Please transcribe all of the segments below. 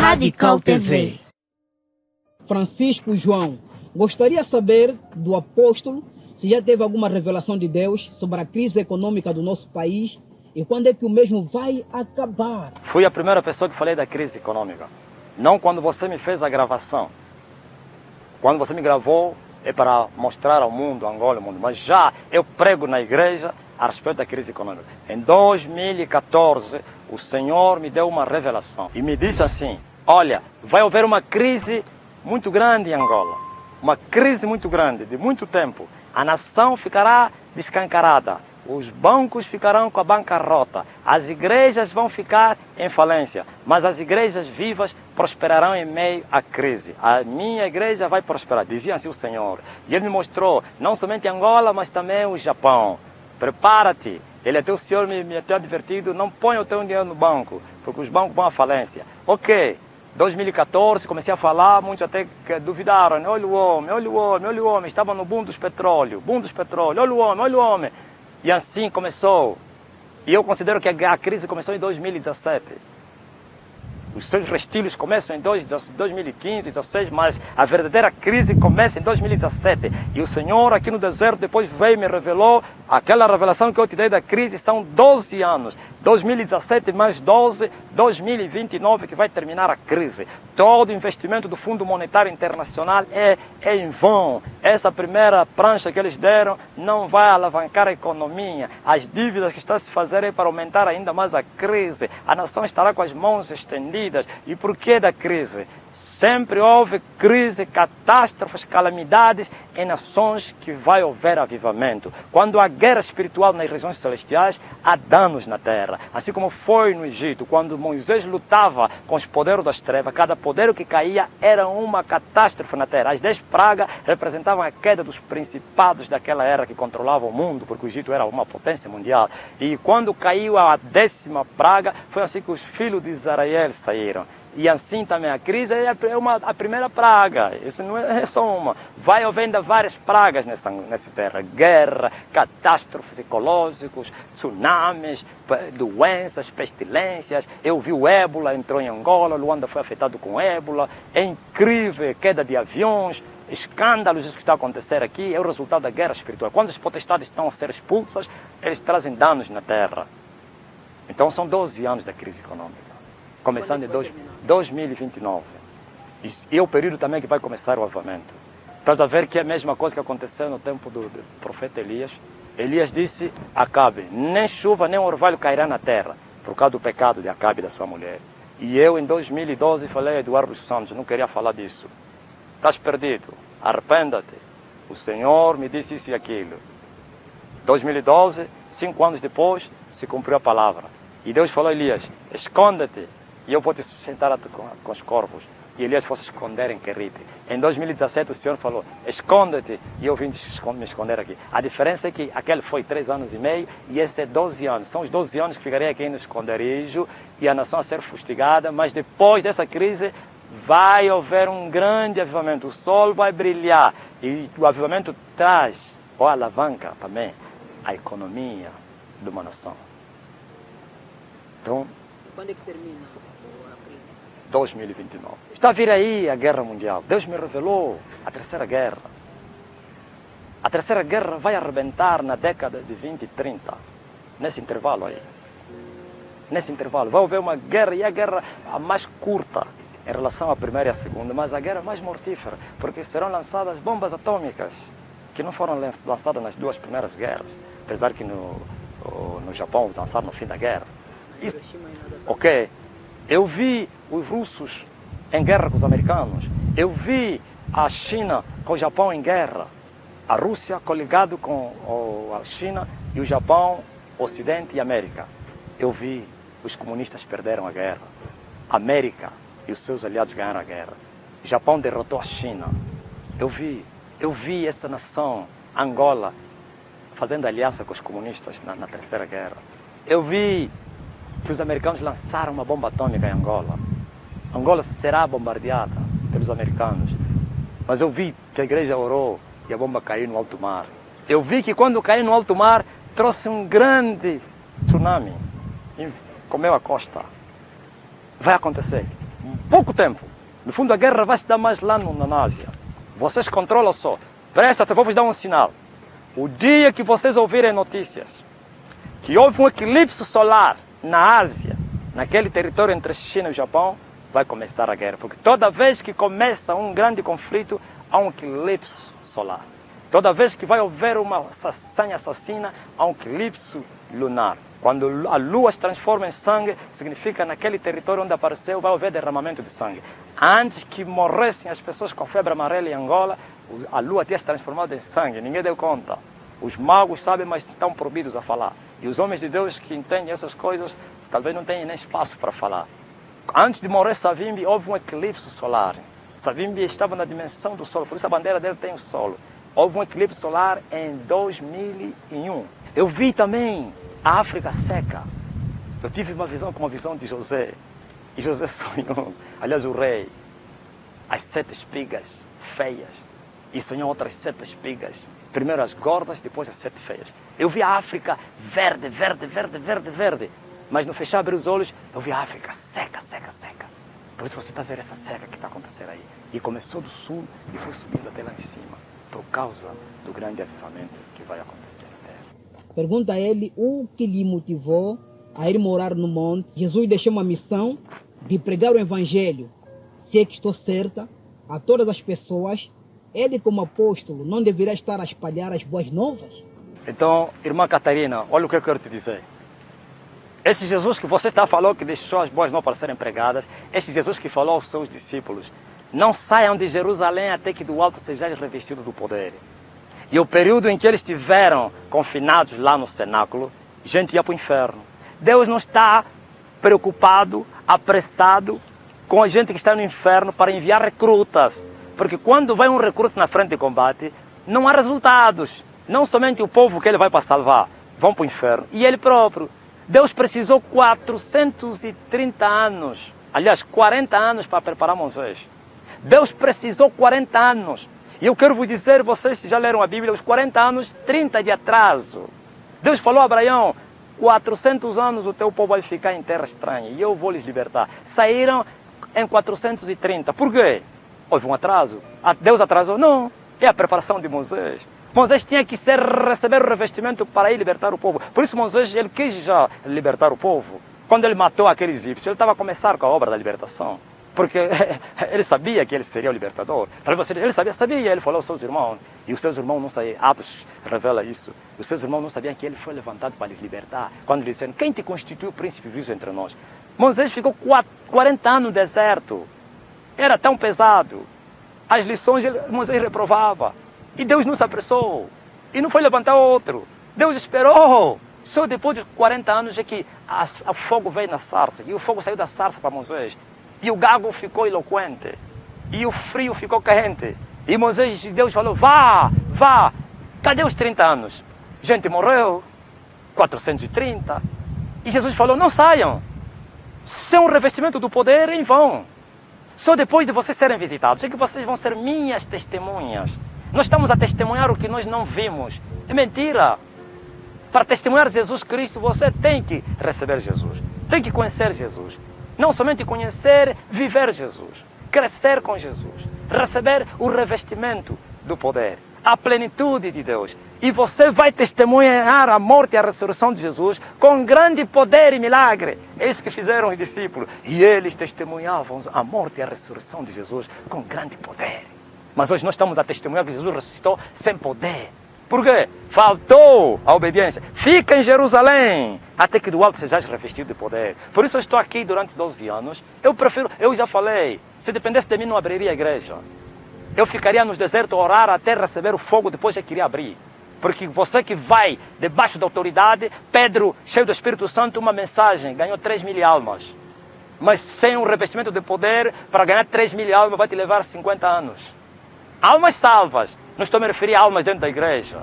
Radical TV. Francisco João, gostaria de saber do apóstolo se já teve alguma revelação de Deus sobre a crise econômica do nosso país e quando é que o mesmo vai acabar. Fui a primeira pessoa que falei da crise econômica. Não quando você me fez a gravação. Quando você me gravou é para mostrar ao mundo, Angola, ao mundo. Mas já eu prego na igreja a respeito da crise econômica. Em 2014, o Senhor me deu uma revelação e me disse assim: olha, vai haver uma crise muito grande em Angola. Uma crise muito grande, de muito tempo. A nação ficará descancarada. Os bancos ficarão com a bancarrota. As igrejas vão ficar em falência. Mas as igrejas vivas prosperarão em meio à crise. A minha igreja vai prosperar, dizia assim o Senhor. E Ele me mostrou, não somente Angola, mas também o Japão. Prepara-te. Ele até o Senhor me tem advertido, não ponha o teu dinheiro no banco, porque os bancos vão à falência. Ok. 2014, comecei a falar, muitos até duvidaram. Olha o homem, olha o homem, olha o homem. Estava no boom dos petróleo, olha o homem, olha o homem. E assim começou. E eu considero que a crise começou em 2017. Os seus restílios começam em 2015, 2016, mas a verdadeira crise começa em 2017. E o Senhor aqui no deserto depois veio e me revelou, aquela revelação que eu te dei da crise são 12 anos. 2017 mais 12, 2029 que vai terminar a crise. Todo investimento do Fundo Monetário Internacional é em vão. Essa primeira prancha que eles deram não vai alavancar a economia. As dívidas que estão a se fazer é para aumentar ainda mais a crise. A nação estará com as mãos estendidas. E por que da crise? Sempre houve crise, catástrofes, calamidades em nações que vai haver avivamento. Quando há guerra espiritual nas regiões celestiais, há danos na terra. Assim como foi no Egito, quando Moisés lutava com os poderes das trevas, cada poder que caía era uma catástrofe na terra. As 10 pragas representavam a queda dos principados daquela era que controlavam o mundo, porque o Egito era uma potência mundial. E quando caiu a 10ª praga, foi assim que os filhos de Israel saíram. E assim também a crise é a primeira praga, isso não é só uma. Vai haver ainda várias pragas nessa terra, guerra, catástrofes ecológicas, tsunamis, doenças, pestilências. Eu vi o ébola, entrou em Angola, Luanda foi afetado com ébola, é incrível, queda de aviões, escândalos, isso que está a acontecer aqui é o resultado da guerra espiritual. Quando as potestades estão a ser expulsas, eles trazem danos na terra. Então são 12 anos da crise econômica. Começando em 2029. E é o período também que vai começar o avivamento. Estás a ver que é a mesma coisa que aconteceu no tempo do profeta Elias. Elias disse: Acabe, nem chuva nem orvalho cairá na terra, por causa do pecado de Acabe e da sua mulher. E eu em 2012 falei a Eduardo Santos, não queria falar disso. Estás perdido, arrependa-te. O Senhor me disse isso e aquilo. 2012, 5 anos depois, se cumpriu a palavra. E Deus falou a Elias: esconda-te, e eu vou te sustentar com os corvos. E Elias foi se esconder em Querite. Em 2017 o Senhor falou: esconda-te, e eu vim me esconder aqui. A diferença é que aquele foi 3 anos e meio e esse é 12 anos. São os 12 anos que ficarei aqui no esconderijo e a nação a ser fustigada, mas depois dessa crise vai haver um grande avivamento. O sol vai brilhar e o avivamento traz, ou alavanca também, a economia de uma nação. Então, Quando é que termina a crise? 2029. Está a vir aí a guerra mundial. Deus me revelou a terceira guerra. A terceira guerra vai arrebentar na década de 20 e 30. Nesse intervalo aí. Nesse intervalo. Vai haver uma guerra, e a guerra a mais curta em relação à primeira e à segunda, mas a guerra mais mortífera, porque serão lançadas bombas atômicas que não foram lançadas nas 2 primeiras guerras, apesar que no Japão lançaram no fim da guerra. Isso, ok, eu vi os russos em guerra com os americanos, eu vi a China com o Japão em guerra, a Rússia coligado com a China e o Japão, Ocidente e América. Eu vi os comunistas perderam a guerra, a América e os seus aliados ganharam a guerra, o Japão derrotou a China. Eu vi essa nação, Angola, fazendo aliança com os comunistas na terceira guerra. Eu vi que os americanos lançaram uma bomba atômica em Angola. Angola será bombardeada pelos americanos. Mas eu vi que a igreja orou e a bomba caiu no alto mar. Eu vi que quando caiu no alto mar, trouxe um grande tsunami e comeu a costa. Vai acontecer. pouco tempo. No fundo, a guerra vai se dar mais lá na Ásia. Vocês controlam só. Presta atenção, vou-vos dar um sinal. O dia que vocês ouvirem notícias que houve um eclipse solar na Ásia, naquele território entre a China e o Japão, vai começar a guerra. Porque toda vez que começa um grande conflito, há um eclipse solar. Toda vez que vai haver uma sanha assassina, há um eclipse lunar. Quando a lua se transforma em sangue, significa naquele território onde apareceu vai haver derramamento de sangue. Antes que morressem as pessoas com a febre amarela em Angola, a lua tinha se transformado em sangue, ninguém deu conta. Os magos sabem, mas estão proibidos a falar. E os homens de Deus que entendem essas coisas, talvez não tenham nem espaço para falar. Antes de morrer Savimbi, houve um eclipse solar. Savimbi estava na dimensão do Sol, por isso a bandeira dele tem o Sol. Houve um eclipse solar em 2001. Eu vi também a África seca. Eu tive uma visão como a visão de José. E José sonhou, aliás o rei, as 7 espigas feias. E sonhou outras 7 espigas. Primeiro as gordas, depois as 7 feias. Eu vi a África verde, verde, verde, verde, verde. Mas no fechar, abrir os olhos, eu vi a África seca, seca, seca. Por isso você está vendo essa seca que está acontecendo aí. E começou do sul e foi subindo até lá em cima. Por causa do grande avivamento que vai acontecer na terra. Pergunta a ele o que lhe motivou a ir morar no monte. Jesus deixou uma missão de pregar o evangelho, se é que estou certa, a todas as pessoas. Ele, como apóstolo, não deveria estar a espalhar as boas novas? Então, irmã Catarina, olha o que eu quero te dizer. Esse Jesus que você está falando, que deixou as boas novas para serem pregadas, esse Jesus que falou aos seus discípulos, não saiam de Jerusalém até que do alto sejais revestidos do poder. E o período em que eles estiveram confinados lá no cenáculo, gente ia para o inferno. Deus não está preocupado, apressado com a gente que está no inferno para enviar recrutas. Porque quando vai um recruta na frente de combate, não há resultados. Não somente o povo que ele vai para salvar, vão para o inferno. E ele próprio. Deus precisou 430 anos, aliás, 40 anos para preparar Moisés. Deus precisou 40 anos. E eu quero vos dizer, vocês já leram a Bíblia, os 40 anos, 30 de atraso. Deus falou a Abraão, 400 anos o teu povo vai ficar em terra estranha e eu vou lhes libertar. Saíram em 430. Por quê? Houve um atraso. Deus atrasou? Não. É a preparação de Moisés. Moisés tinha que receber o revestimento para ir libertar o povo. Por isso Moisés ele quis já libertar o povo. Quando ele matou aquele egípcio, ele estava a começar com a obra da libertação. Porque ele sabia que ele seria o libertador. Ele sabia, ele falou aos seus irmãos. E os seus irmãos não sabiam. Atos revela isso. Os seus irmãos não sabiam que ele foi levantado para lhes libertar. Quando lhe disseram, quem te constituiu príncipe juízo entre nós? Moisés ficou 40 anos no deserto. Era tão pesado. As lições Moisés reprovava. E Deus não se apressou. E não foi levantar outro. Deus esperou. Só depois de 40 anos é que o fogo veio na sarça. E o fogo saiu da sarça para Moisés. E o gago ficou eloquente. E o frio ficou quente. E Moisés, Deus falou, vá. Cadê os 30 anos? Gente morreu. 430. E Jesus falou, não saiam. Sem o revestimento do poder, em vão. Só depois de vocês serem visitados é que vocês vão ser minhas testemunhas. Nós estamos a testemunhar o que nós não vimos. É mentira. Para testemunhar Jesus Cristo, você tem que receber Jesus. Tem que conhecer Jesus. Não somente conhecer, viver Jesus. Crescer com Jesus. Receber o revestimento do poder. A plenitude de Deus. E você vai testemunhar a morte e a ressurreição de Jesus com grande poder e milagre. É isso que fizeram os discípulos. E eles testemunhavam a morte e a ressurreição de Jesus com grande poder. Mas hoje nós estamos a testemunhar que Jesus ressuscitou sem poder. Por quê? Faltou a obediência. Fica em Jerusalém até que do alto sejais revestido de poder. Por isso eu estou aqui durante 12 anos. Eu já falei, se dependesse de mim não abriria a igreja. Eu ficaria nos desertos a orar até receber o fogo, depois já queria abrir. Porque você que vai debaixo da autoridade, Pedro, cheio do Espírito Santo, uma mensagem, ganhou 3.000 almas. Mas sem um revestimento de poder, para ganhar 3.000 almas vai te levar 50 anos. Almas salvas, não estou a me referir a almas dentro da igreja.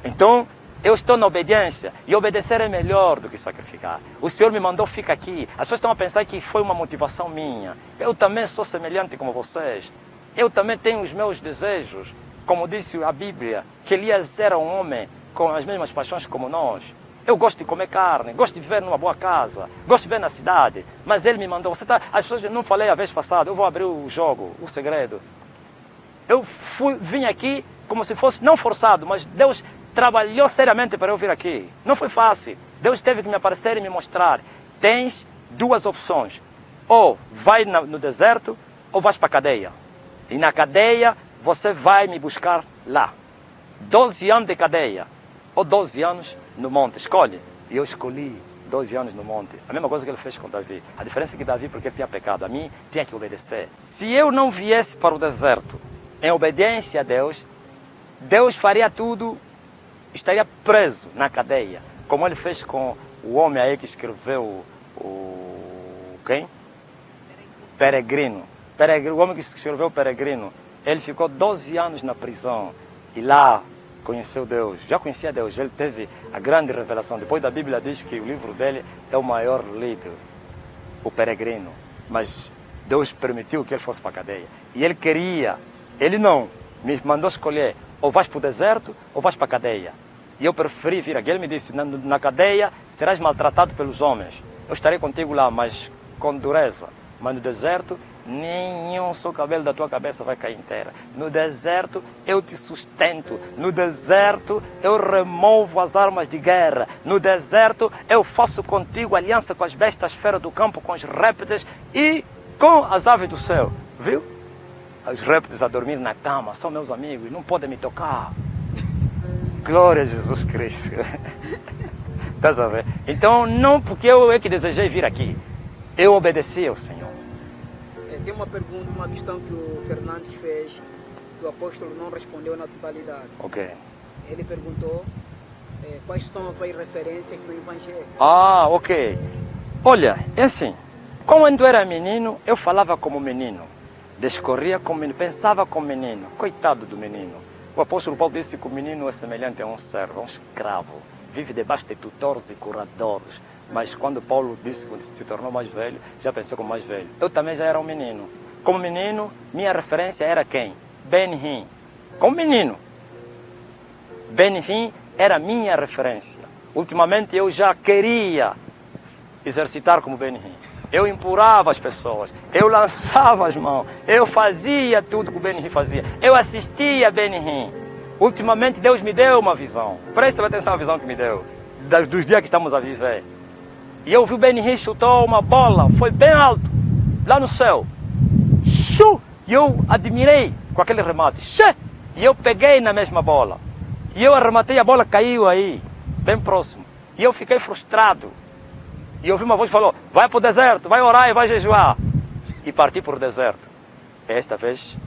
Então, eu estou na obediência, e obedecer é melhor do que sacrificar. O Senhor me mandou, fica aqui. As pessoas estão a pensar que foi uma motivação minha. Eu também sou semelhante como vocês. Eu também tenho os meus desejos. Como disse a Bíblia, que Elias era um homem com as mesmas paixões como nós. Eu gosto de comer carne, gosto de viver numa boa casa, gosto de viver na cidade. Mas ele me mandou, as pessoas, não falei a vez passada, eu vou abrir o jogo, o segredo. Eu vim aqui como se fosse, não forçado, mas Deus trabalhou seriamente para eu vir aqui. Não foi fácil. Deus teve que me aparecer e me mostrar. Tens duas opções. Ou vai no deserto, ou vais para a cadeia. E na cadeia, você vai me buscar lá. 12 anos de cadeia, ou 12 anos no monte. Escolhe. E eu escolhi 12 anos no monte. A mesma coisa que ele fez com Davi. A diferença é que Davi, porque tinha pecado, a mim tinha que obedecer. Se eu não viesse para o deserto, em obediência a Deus, Deus faria tudo, estaria preso na cadeia. Como ele fez com o homem aí que escreveu quem? Peregrino. O homem que escreveu o Peregrino. Ele ficou 12 anos na prisão. E lá conheceu Deus. Já conhecia Deus. Ele teve a grande revelação. Depois da Bíblia diz que o livro dele é o maior lido. O Peregrino. Mas Deus permitiu que ele fosse para a cadeia. E ele queria. Ele não. Me mandou escolher. Ou vais para o deserto ou vais para a cadeia. E eu preferi vir aqui. Ele me disse, na cadeia serás maltratado pelos homens. Eu estarei contigo lá, mas com dureza. Mas no deserto, nenhum só cabelo da tua cabeça vai cair inteira. No deserto, eu te sustento. No deserto, eu removo as armas de guerra. No deserto, eu faço contigo aliança com as bestas feras do campo, com os répteis e com as aves do céu. Viu? Os répteis a dormir na cama, são meus amigos, não podem me tocar. Glória a Jesus Cristo. Estás a ver? Então, não porque eu é que desejei vir aqui. Eu obedeci ao Senhor. Tem uma pergunta, uma questão que o Fernandes fez, que o apóstolo não respondeu na totalidade. Ok. Ele perguntou quais são as tuas referências no Evangelho. Ah, ok. Olha, é assim. Quando eu era menino, eu falava como menino. Discorria como menino, pensava como menino. Coitado do menino. O apóstolo Paulo disse que o menino é semelhante a um servo, a um escravo. Vive debaixo de tutores e curadores. Mas quando Paulo disse que se tornou mais velho, já pensou como mais velho. Eu também já era um menino. Como menino, minha referência era quem? Ben-Hinn. Como menino. Ben-Hinn era minha referência. Ultimamente eu já queria exercitar como Ben-Hinn. Eu implorava as pessoas, eu lançava as mãos, eu fazia tudo que o Ben-Hinn fazia. Eu assistia a Ben-Hinn. Ultimamente Deus me deu uma visão. Presta atenção à visão que me deu, dos dias que estamos a viver. E eu vi o Ben-Hinn chutou uma bola, foi bem alto, lá no céu. E eu admirei com aquele remate. E eu peguei na mesma bola. E eu arrematei, a bola caiu aí, bem próximo. E eu fiquei frustrado. E eu ouvi uma voz que falou, vai para o deserto, vai orar e vai jejuar. E parti para o deserto. É esta vez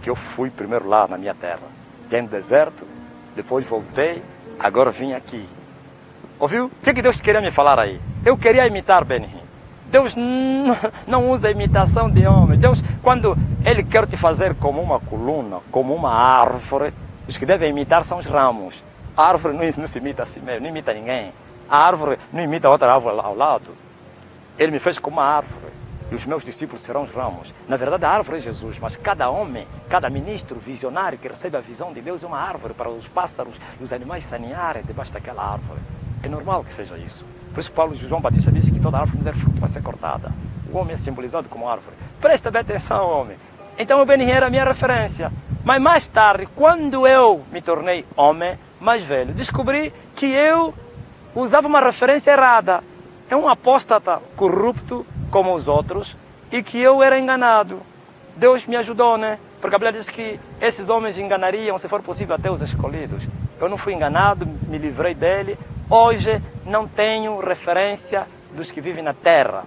que eu fui primeiro lá na minha terra. Fiquei no deserto, depois voltei, agora vim aqui. Ouviu? O que Deus queria me falar aí? Eu queria imitar Ben-Hinn. Deus não usa imitação de homens. Deus, quando Ele quer te fazer como uma coluna, como uma árvore, os que devem imitar são os ramos. A árvore não se imita a si mesmo, não imita ninguém. A árvore não imita outra árvore ao lado. Ele me fez como uma árvore. E os meus discípulos serão os ramos. Na verdade, a árvore é Jesus. Mas cada homem, cada ministro visionário que recebe a visão de Deus é uma árvore para os pássaros e os animais sanearem debaixo daquela árvore. É normal que seja isso. Por isso Paulo João Batista disse que toda árvore que der fruto vai ser cortada. O homem é simbolizado como árvore. Presta bem atenção, homem. Então o Ben-Hinn era a minha referência. Mas mais tarde, quando eu me tornei homem mais velho, descobri que eu usava uma referência errada. É um apóstata corrupto como os outros e que eu era enganado. Deus me ajudou, né? Porque a Bíblia diz que esses homens enganariam, se for possível, até os escolhidos. Eu não fui enganado, me livrei dele. Hoje não tenho referência dos que vivem na terra.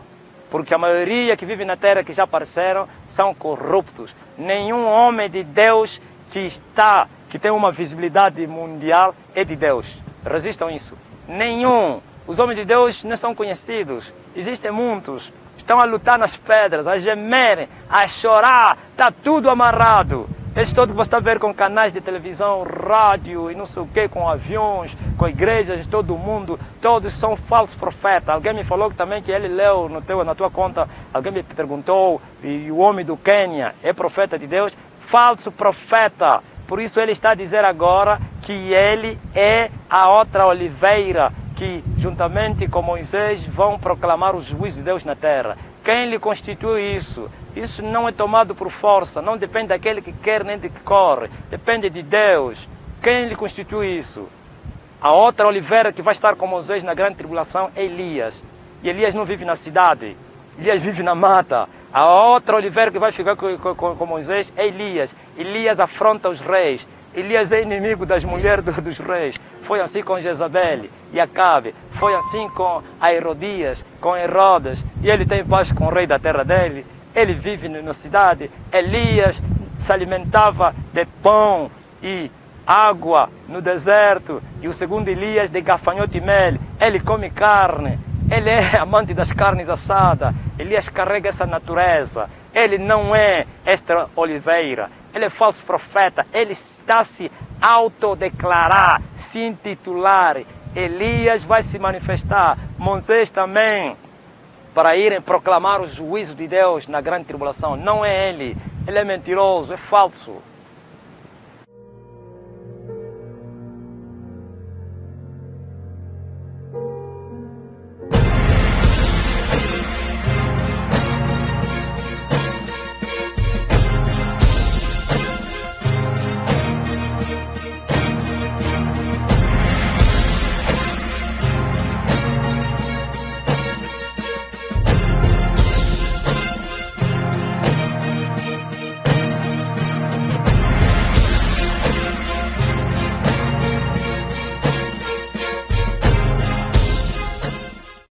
Porque a maioria que vive na terra, que já apareceram, são corruptos. Nenhum homem de Deus que tem uma visibilidade mundial é de Deus. Resistam isso. Nenhum. Os homens de Deus não são conhecidos. Existem muitos. Estão a lutar nas pedras, a gemerem, a chorar. Está tudo amarrado. Esse todo que você está a ver com canais de televisão, rádio e não sei o que, com aviões, com igrejas de todo o mundo, todos são falsos profetas. Alguém me falou também que ele leu na tua conta, alguém me perguntou, e o homem do Quênia é profeta de Deus? Falso profeta. Por isso ele está a dizer agora que ele é a outra oliveira, que, juntamente com Moisés, vão proclamar o juízo de Deus na terra. Quem lhe constituiu isso? Isso não é tomado por força, não depende daquele que quer nem de que corre, depende de Deus. Quem lhe constituiu isso? A outra oliveira que vai estar com Moisés na grande tribulação é Elias. E Elias não vive na cidade, Elias vive na mata. A outra oliveira que vai ficar com Moisés é Elias. Elias afronta os reis. Elias é inimigo das mulheres dos reis. Foi assim com Jezabel e Acabe. Foi assim com a Herodias, com Herodes. E ele tem paz com o rei da terra dele. Ele vive na cidade. Elias se alimentava de pão e água no deserto. E o segundo Elias de gafanhoto e mel. Ele come carne. Ele é amante das carnes assadas. Elias carrega essa natureza. Ele não é esta oliveira. Ele é falso profeta. Ele está se autodeclarar, se intitular. Elias vai se manifestar. Moisés também, para irem proclamar o juízo de Deus na grande tribulação. Não é ele. Ele é mentiroso, é falso.